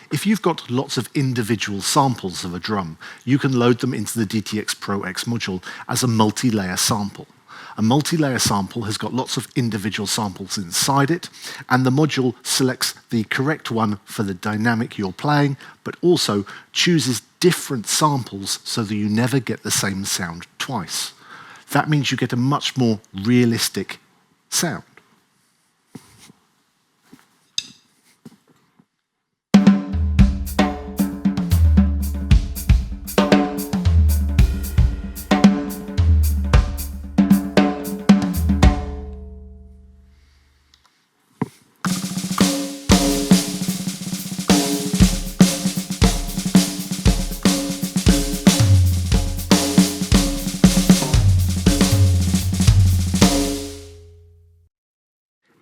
If you've got lots of individual samples of a drum, you can load them into the DTX PRO-X module as a multi-layer sample. A multi-layer sample has got lots of individual samples inside it, and the module selects the correct one for the dynamic you're playing, but also chooses different samples so that you never get the same sound twice. That means you get a much more realistic sound.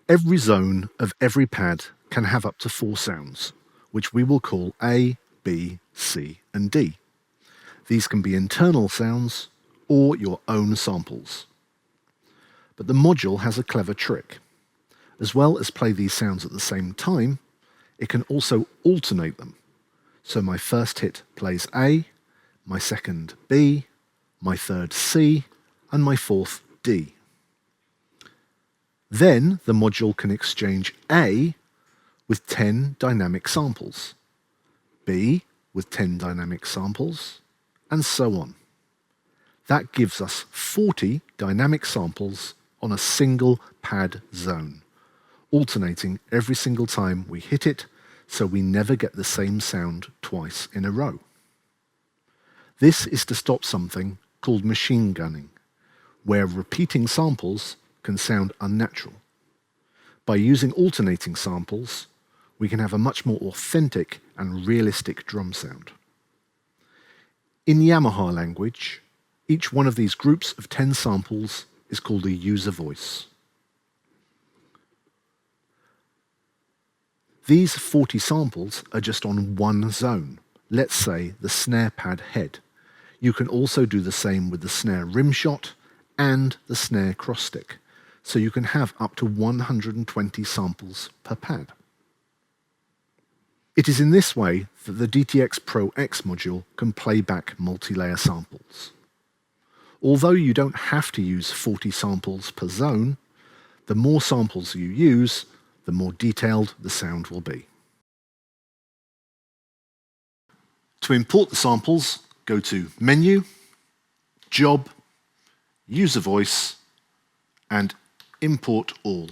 Every zone of every pad can have up to 4 sounds, which we will call A, B, C, and D. These can be internal sounds or your own samples. But the module has a clever trick. As well as play these sounds at the same time, it can also alternate them. So my first hit plays A, my second B, my third C, and my fourth D. Then the module can exchange A with 10 dynamic samples, B with 10 dynamic samples, and so on. That gives us 40 dynamic samples on a single pad zone, alternating every single time we hit it, so we never get the same sound twice in a row. This is to stop something called machine gunning, where repeating samples can sound unnatural. By using alternating samples, we can have a much more authentic and realistic drum sound. In Yamaha language, each one of these groups of 10 samples is called a user voice. These 40 samples are just on one zone, let's say the snare pad head. You can also do the same with the snare rim shot and the snare cross stick, so you can have up to 120 samples per pad. It is in this way that the DTX PRO-X module can play back multi-layer samples. Although you don't have to use 40 samples per zone, the more samples you use, the more detailed the sound will be. To import the samples, go to Menu, Job, User Voice, and Import All.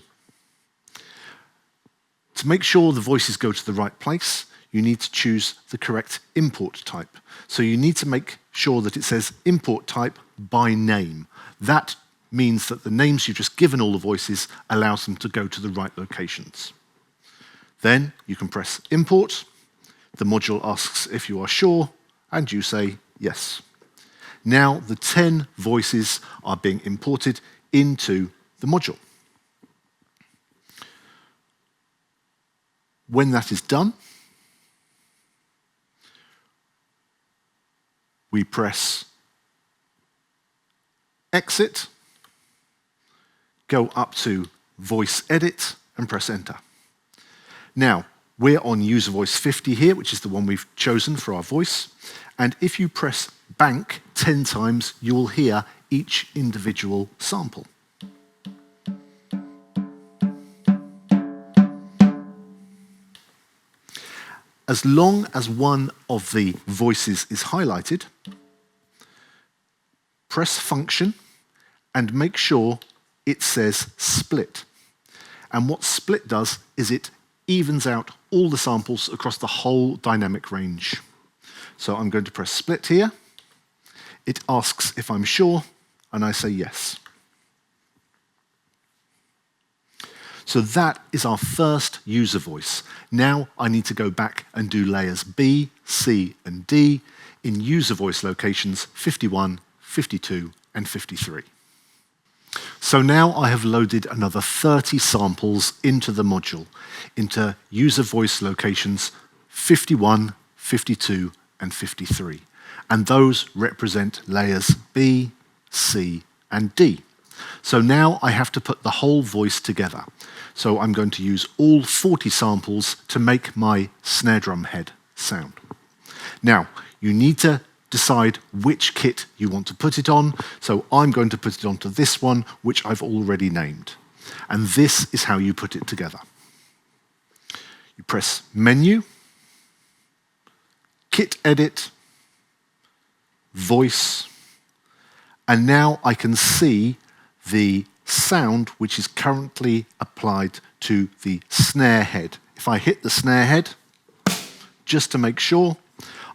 To make sure the voices go to the right place, you need to choose the correct import type. So you need to make sure that it says import type by name. That means that the names you've just given all the voices allows them to go to the right locations. Then you can press import. The module asks if you are sure, and you say yes. Now the 10 voices are being imported into the module. When that is done, we press exit, go up to voice edit, and press enter. Now, we're on user voice 50 here, which is the one we've chosen for our voice. And if you press bank 10 times, you will hear each individual sample. As long as one of the voices is highlighted, press function and make sure it says split. And what split does is it evens out all the samples across the whole dynamic range. So I'm going to press split here. It asks if I'm sure, and I say yes. So that is our first user voice. Now I need to go back and do layers B, C, and D in user voice locations 51, 52, and 53. So now I have loaded another 30 samples into the module, into user voice locations 51, 52, and 53. And those represent layers B, C, and D. So now I have to put the whole voice together. So I'm going to use all 40 samples to make my snare drum head. sound. Now, you need to decide which kit you want to put it on, so I'm going to put it onto this one, which I've already named. And this is how you put it together. You press Menu, Kit Edit, Voice, and now I can see the sound which is currently applied to the snare head. If I hit the snare head, just to make sure,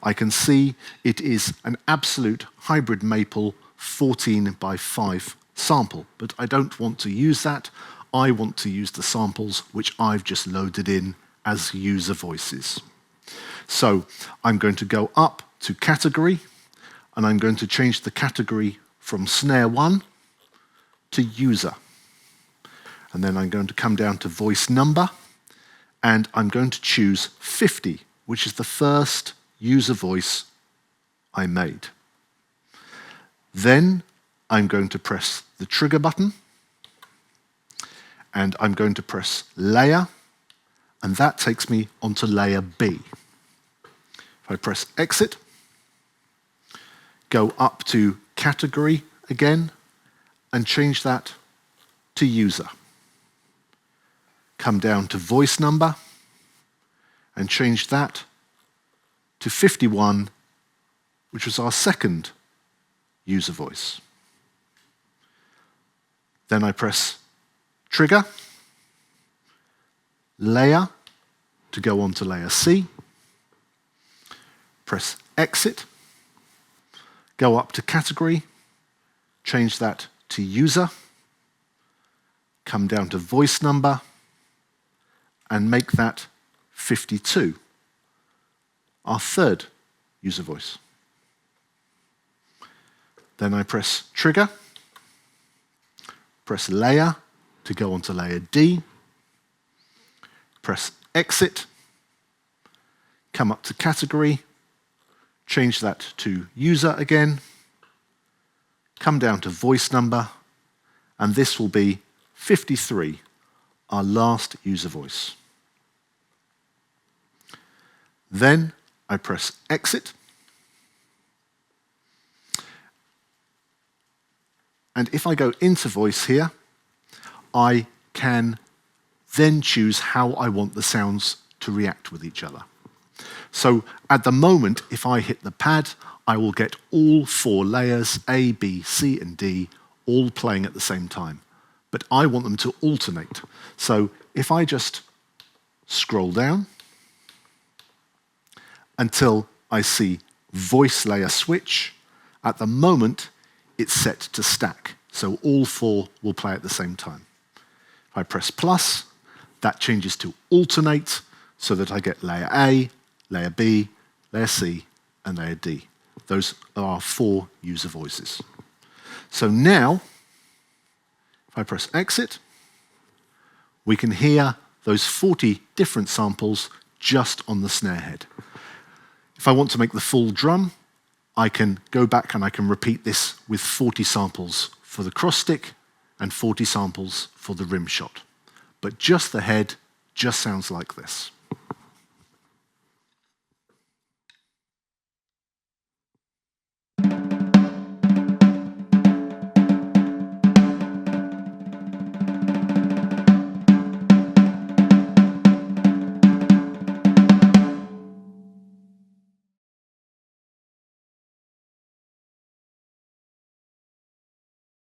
I can see it is an absolute hybrid maple 14:5 sample, but I don't want to use that. I want to use the samples which I've just loaded in as user voices. So I'm going to go up to category, and I'm going to change the category from snare 1 to user. And then I'm going to come down to voice number, and I'm going to choose 50, which is the first user voice I made. Then I'm going to press the trigger button, and I'm going to press layer, and that takes me onto layer B. If I press exit, go up to category again, and change that to user. Come down to voice number, and change that to 51, which was our second user voice. Then I press trigger, layer to go on to layer C, press exit, go up to category, change that to user, come down to voice number, and make that 52, our third user voice. Then I press trigger, press layer to go onto layer D, press exit, come up to category, change that to user again, come down to voice number, and this will be 53, our last user voice. Then I press exit, and if I go into voice here, I can then choose how I want the sounds to react with each other. So at the moment, if I hit the pad, I will get all 4 layers, A, B, C, and D, all playing at the same time. But I want them to alternate. So if I just scroll down until I see voice layer switch, at the moment, it's set to stack. So all 4 will play at the same time. If I press plus, that changes to alternate so that I get layer A, layer B, layer C, and layer D. Those are our 4 user voices. So now, if I press exit, we can hear those 40 different samples just on the snare head. If I want to make the full drum, I can go back and I can repeat this with 40 samples for the cross stick and 40 samples for the rim shot. But just the head just sounds like this.